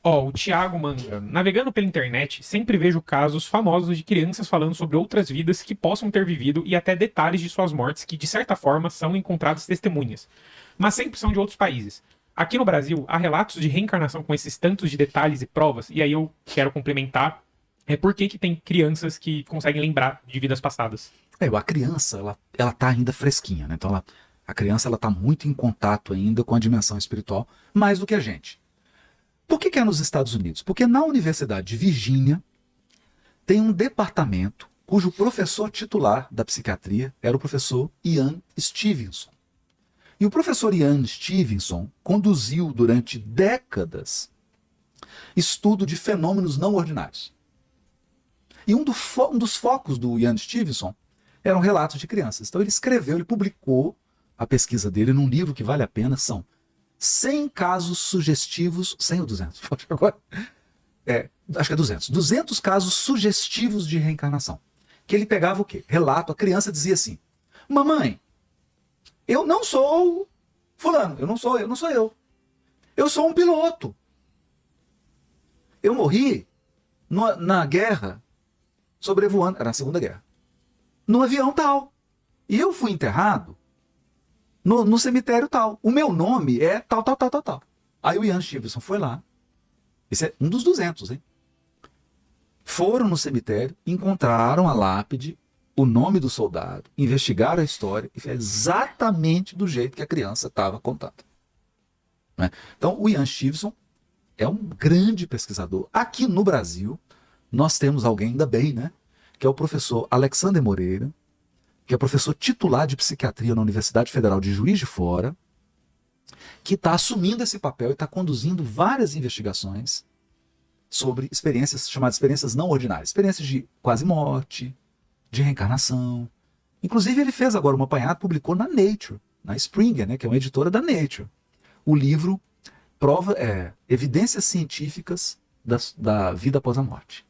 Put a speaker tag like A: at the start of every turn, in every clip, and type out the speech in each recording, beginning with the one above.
A: Ó, o Thiago manda. Navegando pela internet, sempre vejo casos famosos de crianças falando sobre outras vidas que possam ter vivido e até detalhes de suas mortes que, de certa forma, são encontradas testemunhas. Mas sempre são de outros países. Aqui no Brasil, há relatos de reencarnação com esses tantos de detalhes e provas, e aí eu quero complementar. Por que que tem crianças que conseguem lembrar de vidas passadas?
B: A criança, ela tá ainda fresquinha, né? Então, a criança, ela tá muito em contato ainda com a dimensão espiritual, mais do que a gente. Por que é nos Estados Unidos? Porque na Universidade de Virgínia tem um departamento cujo professor titular da psiquiatria era o professor Ian Stevenson. E o professor Ian Stevenson conduziu durante décadas estudo de fenômenos não ordinários. E um dos focos do Ian Stevenson eram relatos de crianças. Então ele publicou a pesquisa dele num livro que vale a pena, são 100 casos sugestivos, 100 ou 200? Agora, acho que é 200. 200 casos sugestivos de reencarnação. Que ele pegava o quê? Relato, a criança dizia assim: mamãe, eu não sou fulano, eu não sou eu. Eu sou um piloto. Eu morri na guerra, sobrevoando, era na Segunda Guerra, no avião tal. E eu fui enterrado no cemitério tal. O meu nome é tal. Aí o Ian Stevenson foi lá. Esse é um dos 200, hein? Foram no cemitério, encontraram a lápide, o nome do soldado, investigaram a história e fez exatamente do jeito que a criança estava contando. Né? Então, o Ian Stevenson é um grande pesquisador. Aqui no Brasil, nós temos alguém, ainda bem, né? Que é o professor Alexander Moreira, que é professor titular de psiquiatria na Universidade Federal de Juiz de Fora, que está assumindo esse papel e está conduzindo várias investigações sobre experiências chamadas experiências não ordinárias, experiências de quase morte, de reencarnação. Inclusive ele fez agora um apanhado, publicou na Nature, na Springer, né, que é uma editora da Nature, o livro Evidências Científicas da Vida Após a Morte.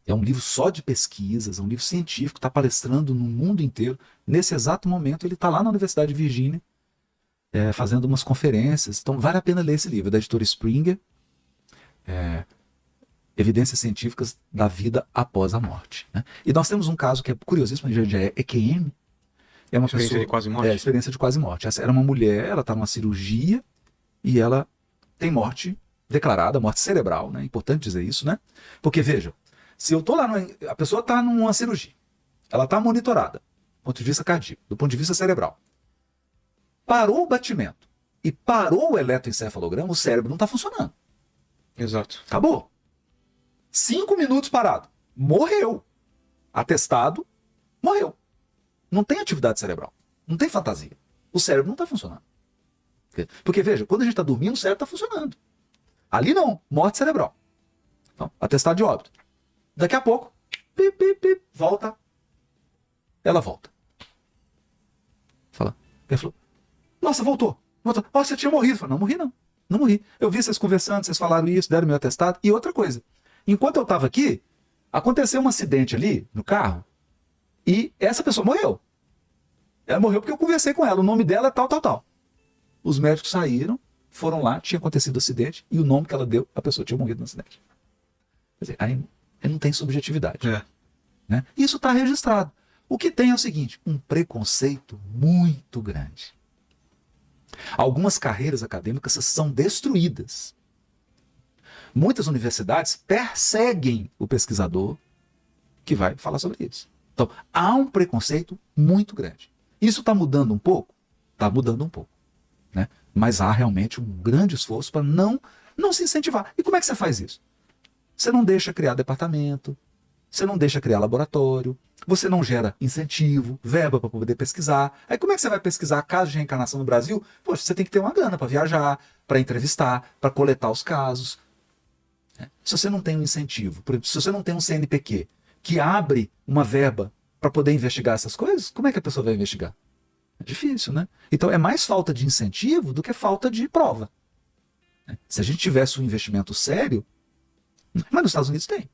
B: É um livro só de pesquisas, é um livro científico, está palestrando no mundo inteiro. Nesse exato momento ele está lá na Universidade de Virgínia, fazendo umas conferências. Então vale a pena ler esse livro, da editora Springer, Evidências Científicas da Vida Após a Morte. Né? E nós temos um caso que é curiosíssimo, já é EQM. É uma
A: Experiência de quase morte.
B: Experiência de quase morte. Essa era uma mulher, ela está numa cirurgia e ela tem morte declarada, morte cerebral. Né? É importante dizer isso, né? Porque, veja, se eu estou lá, a pessoa está numa cirurgia, ela está monitorada, do ponto de vista cardíaco, do ponto de vista cerebral. Parou o batimento e parou o eletroencefalograma, o cérebro não está funcionando.
A: Exato.
B: Acabou. 5 minutos parado. Morreu. Atestado, morreu. Não tem atividade cerebral. Não tem fantasia. O cérebro não está funcionando. Porque, veja, quando a gente está dormindo, o cérebro está funcionando. Ali não. Morte cerebral. Então, atestado de óbito. Daqui a pouco, volta. Ela volta. Ele falou, nossa, voltou. Nossa, você tinha morrido. Eu falei, não morri não. Não morri. Eu vi vocês conversando, vocês falaram isso, deram meu atestado. E outra coisa, enquanto eu estava aqui, aconteceu um acidente ali no carro e essa pessoa morreu. Ela morreu porque eu conversei com ela. O nome dela é tal. Os médicos saíram, foram lá, tinha acontecido o acidente e o nome que ela deu, a pessoa tinha morrido no acidente. Quer dizer, aí não tem subjetividade. Né? Isso está registrado. O que tem é o seguinte, um preconceito muito grande. Algumas carreiras acadêmicas são destruídas. Muitas universidades perseguem o pesquisador que vai falar sobre isso. Então, há um preconceito muito grande. Isso está mudando um pouco? Está mudando um pouco. Né? Mas há realmente um grande esforço para não se incentivar. E como é que você faz isso? Você não deixa criar departamento, você não deixa criar laboratório, você não gera incentivo, verba para poder pesquisar. Aí como é que você vai pesquisar casos de reencarnação no Brasil? Poxa, você tem que ter uma grana para viajar, para entrevistar, para coletar os casos. Se você não tem um incentivo, se você não tem um CNPq que abre uma verba para poder investigar essas coisas, como é que a pessoa vai investigar? É difícil, né? Então é mais falta de incentivo do que falta de prova. Se a gente tivesse um investimento sério, mas nos Estados Unidos tem.